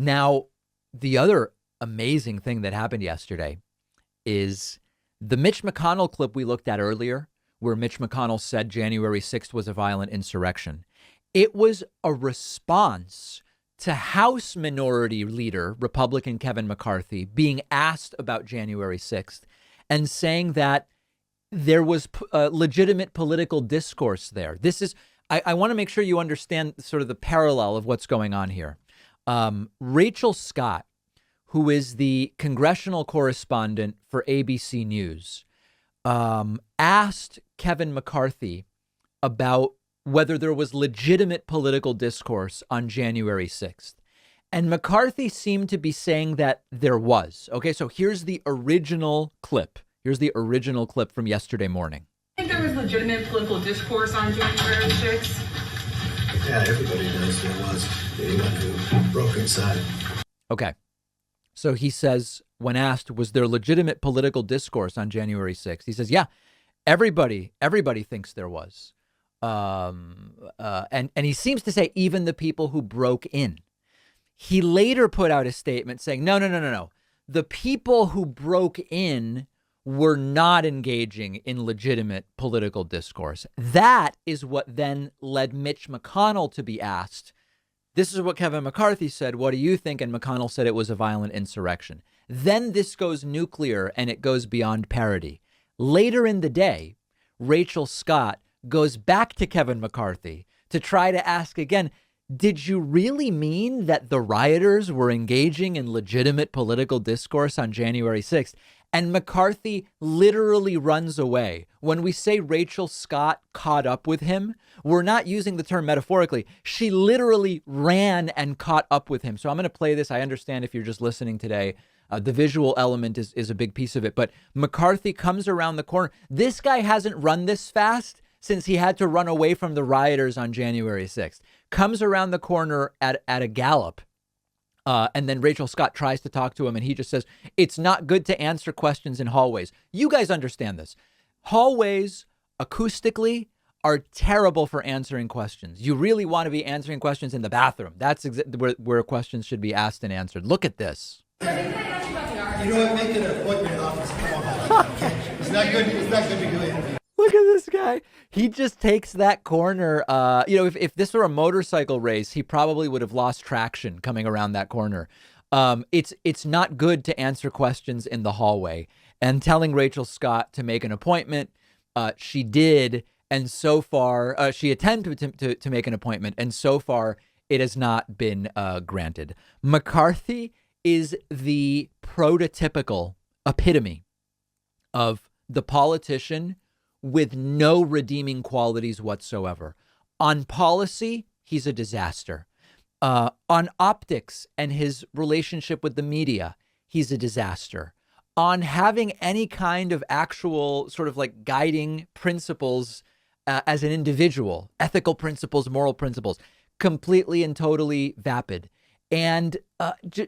Now, the other amazing thing that happened yesterday is the Mitch McConnell clip we looked at earlier, where Mitch McConnell said January 6th was a violent insurrection. It was a response to House Minority Leader, Republican Kevin McCarthy, being asked about January 6th and saying that there was legitimate political discourse there. I want to make sure you understand sort of the parallel of what's going on here. Rachel Scott, who is the congressional correspondent for ABC News, asked Kevin McCarthy about whether there was legitimate political discourse on January 6th. And McCarthy seemed to be saying that there was. Okay, so here's the original clip. Here's the original clip from yesterday morning. I think there was legitimate political discourse on January 6th. Yeah, everybody knows there was. Anyone who broke inside. Okay. So he says, when asked, was there legitimate political discourse on January 6th? He says, yeah, everybody thinks there was. And he seems to say even the people who broke in. He later put out a statement saying, no. The people who broke in were not engaging in legitimate political discourse. That is what then led Mitch McConnell to be asked. This is what Kevin McCarthy said. What do you think? And McConnell said it was a violent insurrection. Then this goes nuclear and it goes beyond parody. Later in the day, Rachel Scott goes back to Kevin McCarthy to try to ask again, did you really mean that the rioters were engaging in legitimate political discourse on January 6th? And McCarthy literally runs away. When we say Rachel Scott caught up with him, we're not using the term metaphorically. She literally ran and caught up with him. So I'm going to play this. I understand if you're just listening today, the visual element is a big piece of it. But McCarthy comes around the corner. This guy hasn't run this fast since he had to run away from the rioters on January 6th. Comes around the corner at a gallop. And then Rachel Scott tries to talk to him and he just says, it's not good to answer questions in hallways. You guys understand this. Hallways acoustically are terrible for answering questions. You really want to be answering questions in the bathroom. That's where questions should be asked and answered. Look at this. You know what? Make an appointment in the office. Come on. It's not good. It's not good to do it. Look at this guy. He just takes that corner. If this were a motorcycle race, he probably would have lost traction coming around that corner. It's not good to answer questions in the hallway. And telling Rachel Scott to make an appointment, she did. And so far, she attempted to make an appointment. And so far, it has not been granted. McCarthy is the prototypical epitome of the politician with no redeeming qualities whatsoever. On policy, he's a disaster. On optics and his relationship with the media, he's a disaster. On having any kind of actual sort of like guiding principles as an individual, ethical principles, moral principles, completely and totally vapid. And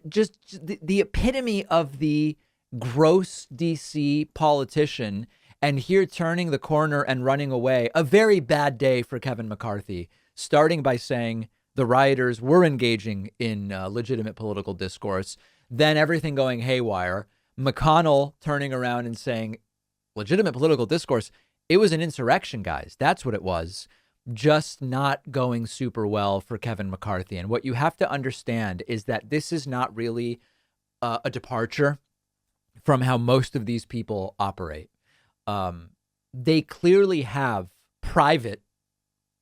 just the epitome of the gross DC politician. And here turning the corner and running away, a very bad day for Kevin McCarthy, starting by saying the rioters were engaging in legitimate political discourse, then everything going haywire. McConnell turning around and saying legitimate political discourse. It was an insurrection, guys. That's what it was. Just not going super well for Kevin McCarthy. And what you have to understand is that this is not really a departure from how most of these people operate. They clearly have private,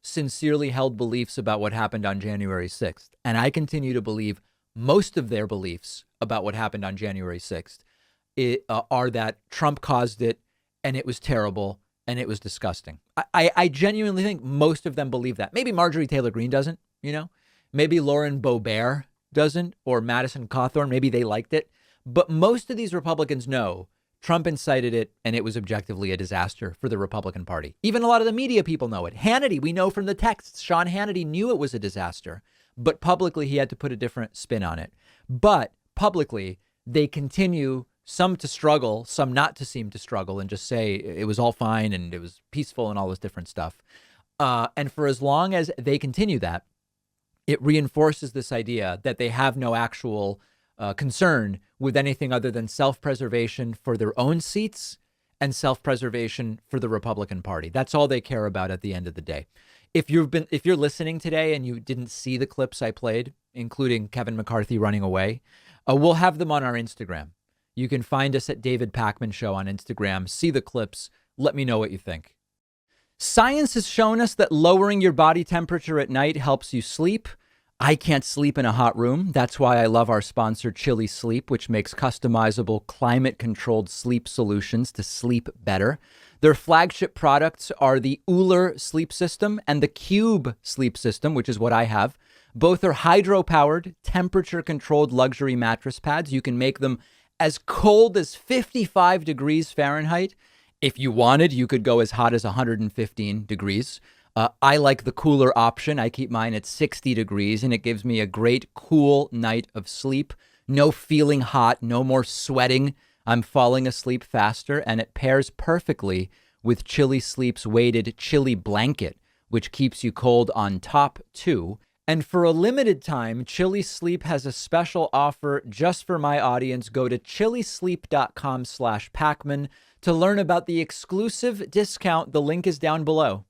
sincerely held beliefs about what happened on January 6th. And I continue to believe most of their beliefs about what happened on January 6th are that Trump caused it and it was terrible and it was disgusting. I genuinely think most of them believe that. Maybe Marjorie Taylor Greene doesn't, maybe Lauren Boebert doesn't, or Madison Cawthorn. Maybe they liked it. But most of these Republicans know Trump incited it, and it was objectively a disaster for the Republican Party. Even a lot of the media people know it. Hannity, we know from the texts, Sean Hannity knew it was a disaster, but publicly he had to put a different spin on it. But publicly, they continue, some to struggle, some not to seem to struggle, and just say it was all fine and it was peaceful and all this different stuff. And for as long as they continue that, it reinforces this idea that they have no actual concern with anything other than self-preservation for their own seats and self-preservation for the Republican Party. That's all they care about at the end of the day. If you're listening today and you didn't see the clips I played, including Kevin McCarthy running away, we'll have them on our Instagram. You can find us at David Pakman Show on Instagram. See the clips. Let me know what you think. Science has shown us that lowering your body temperature at night helps you sleep. I can't sleep in a hot room. That's why I love our sponsor, Chili Sleep, which makes customizable, climate-controlled sleep solutions to sleep better. Their flagship products are the Uller sleep system and the Cube sleep system, which is what I have. Both are hydro-powered, temperature-controlled luxury mattress pads. You can make them as cold as 55 degrees Fahrenheit. If you wanted, you could go as hot as 115 degrees. I like the cooler option. I keep mine at 60 degrees, and it gives me a great cool night of sleep. No feeling hot, no more sweating. I'm falling asleep faster, and it pairs perfectly with Chili Sleep's weighted Chili Blanket, which keeps you cold on top, too. And for a limited time, Chili Sleep has a special offer just for my audience. Go to chilisleep.com/Pakman to learn about the exclusive discount. The link is down below.